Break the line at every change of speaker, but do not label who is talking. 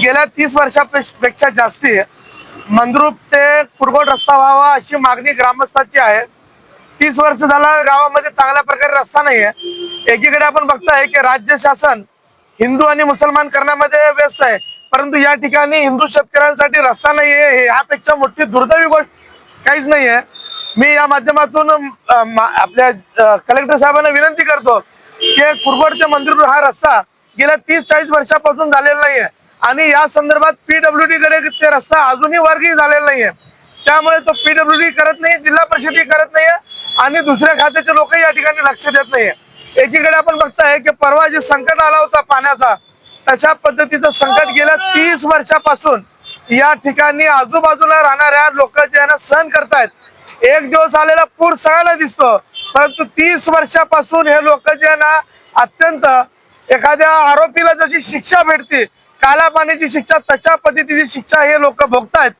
गेल्या 30 वर्षापेक्षा जास्ती मंद्रुप ते कुरकोट रस्ता व्हावा अशी मागणी ग्रामस्थांची आहे। 30 वर्ष झाला गावामध्ये चांगल्या प्रकारे रस्ता नाहीये। एकीकडे आपण बघताय की राज्य शासन हिंदू आणि मुसलमान करण्यामध्ये व्यस्त आहे, परंतु या ठिकाणी हिंदू शेतकऱ्यांसाठी रस्ता नाहीये। यापेक्षा मोठी दुर्दैवी गोष्ट काहीच नाहीये। मी या माध्यमातून आपल्या कलेक्टर साहेबांना विनंती करतो की कुरकोट ते मंद्रुप हा रस्ता गेल्या 30-40 वर्षापासून झालेला नाहीये आणि या संदर्भात पीडब्ल्यूडी कडे ते रस्ता अजूनही वर्गही झालेला नाहीये। त्यामुळे तो पीडब्ल्यूडी करत नाही, जिल्हा परिषदही करत नाहीये आणि दुसऱ्या खात्याचे लोक या ठिकाणी लक्ष देत नाहीये। एकीकडे आपण बघताय की परवा जे संकट आला होता पाण्याचा, तशा पद्धतीचं संकट गेल्या 30 वर्षापासून या ठिकाणी आजूबाजूला राहणाऱ्या लोक जे सहन करतायत। एक दिवस आलेला पूर सगळ्याला दिसतो, परंतु 30 वर्षापासून हे लोक जे अत्यंत एखाद्या आरोपीला जशी शिक्षा भेटते, काला पाण्याची शिक्षा, तशा पद्धतीची शिक्षा हे लोक भोगतायत।